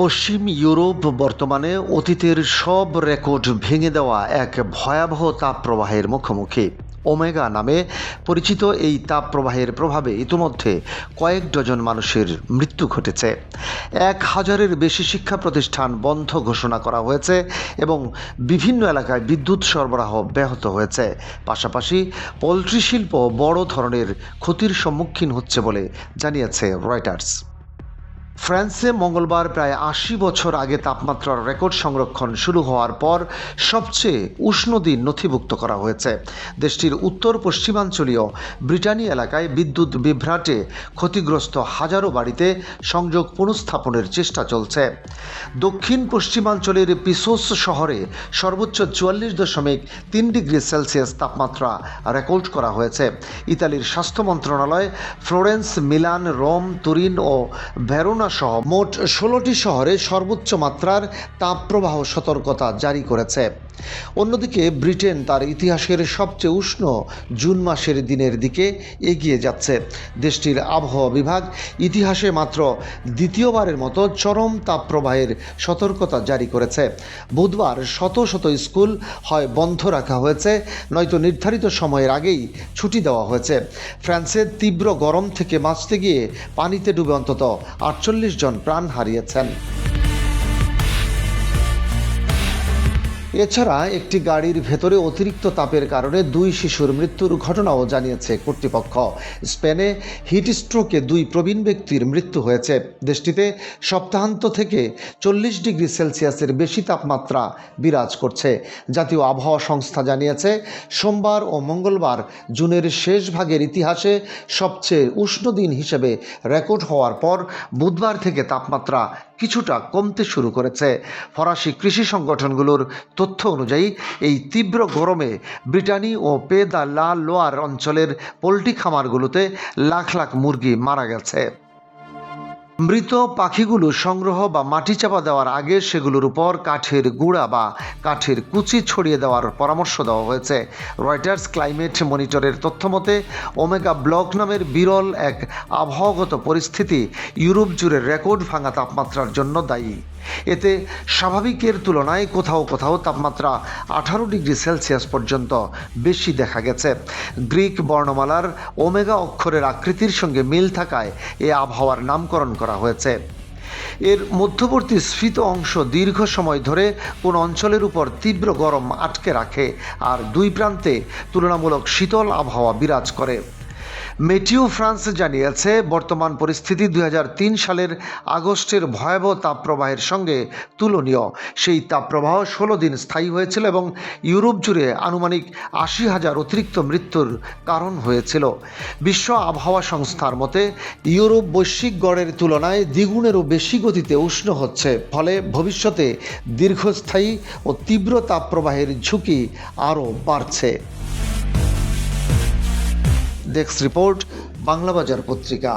পশ্চিম Europe বর্তমানে অতীতের সব রেকর্ড ভেঙে দেওয়া এক ভয়াবহ তাপপ্রবাহের মুখোমুখি। ওমেগা নামে পরিচিত এই তাপপ্রবাহের প্রভাবে ইতিমধ্যে কয়েক ডজন মানুষের মৃত্যু ঘটেছে। 1000-এর বেশি শিক্ষা প্রতিষ্ঠান বন্ধ ঘোষণা করা হয়েছে এবং বিভিন্ন এলাকায় বিদ্যুৎ সরবরাহ ব্যাহত হয়েছে। পাশাপাশি পোলট্রি শিল্প বড় ধরনের ক্ষতির সম্মুখীন হচ্ছে বলে জানিয়েছে রয়টার্স। ফ্রান্সে মঙ্গলবার প্রায় 80 বছর আগে তাপমাত্রার রেকর্ড সংরক্ষণ শুরু হওয়ার পর সবচেয়ে উষ্ণ দিন নথিভুক্ত করা হয়েছে। দেশটির উত্তর পশ্চিমাঞ্চলীয় ব্রিটানি এলাকায় বিদ্যুৎ বিভ্রাটে ক্ষতিগ্রস্ত হাজারো বাড়িতে সংযোগ পুনঃস্থাপনের চেষ্টা চলছে। দক্ষিণ পশ্চিমাঞ্চলের পিসোস শহরে সর্বোচ্চ 44.3 ডিগ্রি সেলসিয়াস তাপমাত্রা রেকর্ড করা হয়েছে। ইতালির স্বাস্থ্য মন্ত্রণালয় ফ্লোরেন্স, মিলান, রোম, তুরিন ও ভেরোনা সহ মোট 16টি শহরে সর্বোচ্চ মাত্রার তাপপ্রবাহ সতর্কতা জারি করেছে। অন্যদিকে ব্রিটেন তার ইতিহাসের সবচেয়ে উষ্ণ জুন মাসের দিনের দিকে এগিয়ে যাচ্ছে। দেশটির আবহাওয়া বিভাগ ইতিহাসে মাত্র দ্বিতীয়বারের মতো চরম তাপপ্রবাহের সতর্কতা জারি করেছে। বুধবার শত শত স্কুল হয় বন্ধ রাখা হয়েছে, নয়তো নির্ধারিত সময়ের আগেই ছুটি দেওয়া হয়েছে। ফ্রান্সের তীব্র গরম থেকে বাঁচতে গিয়ে পানিতে ডুবে অন্তত 48 জন প্রাণ হারিয়েছেন। এছাড়া একটি গাড়ির ভেতরে অতিরিক্ত তাপের কারণে 2 শিশুর মৃত্যুর ঘটনাও জানিয়েছে কর্তৃপক্ষ। স্পেনে হিট স্ট্রোকে 2 প্রবীণ ব্যক্তির মৃত্যু হয়েছে। দেশটিতে সপ্তাহান্ত থেকে 40 ডিগ্রি সেলসিয়াসের বেশি তাপমাত্রা বিরাজ করছে। জাতীয় আবহাওয়া সংস্থা জানিয়েছে, সোমবার ও মঙ্গলবার জুনের শেষ ভাগের ইতিহাসে সবচেয়ে উষ্ণ দিন হিসেবে রেকর্ড হওয়ার পর বুধবার থেকে তাপমাত্রা কিছুটা কমতে শুরু করেছে। ফরাসি কৃষি সংগঠনগুলোর তথ্য অনুযায়ী এই তীব্র গরমে ব্রিটানি ও পে দ্য লা লোয়ার অঞ্চলের পোল্ট্রি খামারগুলোতে লাখ লাখ মুরগি মারা গেছে। মৃত পাখিগুলো সংগ্রহ বা মাটি চাপা দেওয়ার আগে সেগুলোর উপর কাঠের গুঁড়া বা কাঠের কুচি ছড়িয়ে দেওয়ার পরামর্শ দেওয়া হয়েছে। রয়টার্স ক্লাইমেট মনিটরের তথ্যমতে ওমেগা ব্লক নামের বিরল এক আবহাওয়াগত পরিস্থিতি ইউরোপ জুড়ে রেকর্ড ভাঙা তাপমাত্রার জন্য দায়ী। এতে স্বাভাবিকের তুলনায় কোথাও কোথাও তাপমাত্রা 18 ডিগ্রি সেলসিয়াস পর্যন্ত বেশি দেখা গেছে। গ্রিক বর্ণমালার ওমেগা অক্ষরের আকৃতির সঙ্গে মিল থাকায় এ আবহাওয়ার নামকরণ করা হয়েছে। এর মধ্যবর্তী স্ফীত অংশ দীর্ঘ সময় ধরে কোন অঞ্চলের উপর তীব্র গরম আটকে রাখে, আর দুই প্রান্তে তুলনামূলক শীতল আবহাওয়া বিরাজ করে। মেটিও ফ্রান্স জানিয়েছে, বর্তমান পরিস্থিতি 2003 সালের আগস্টের ভয়াবহ তাপপ্রবাহের সঙ্গে তুলনীয়। সেই তাপপ্রবাহ 16 দিন স্থায়ী হয়েছিল এবং ইউরোপ জুড়ে আনুমানিক 80,000 অতিরিক্ত মৃত্যুর কারণ হয়েছিল। বিশ্ব আবহাওয়া সংস্থার মতে ইউরোপ বৈশ্বিক গড়ের তুলনায় দ্বিগুণেরও বেশি গতিতে উষ্ণ হচ্ছে, ফলে ভবিষ্যতে দীর্ঘস্থায়ী ও তীব্র তাপপ্রবাহের ঝুঁকি আরও বাড়ছে। ডেস্ক রিপোর্ট, বাংলাবাজার পত্রিকা।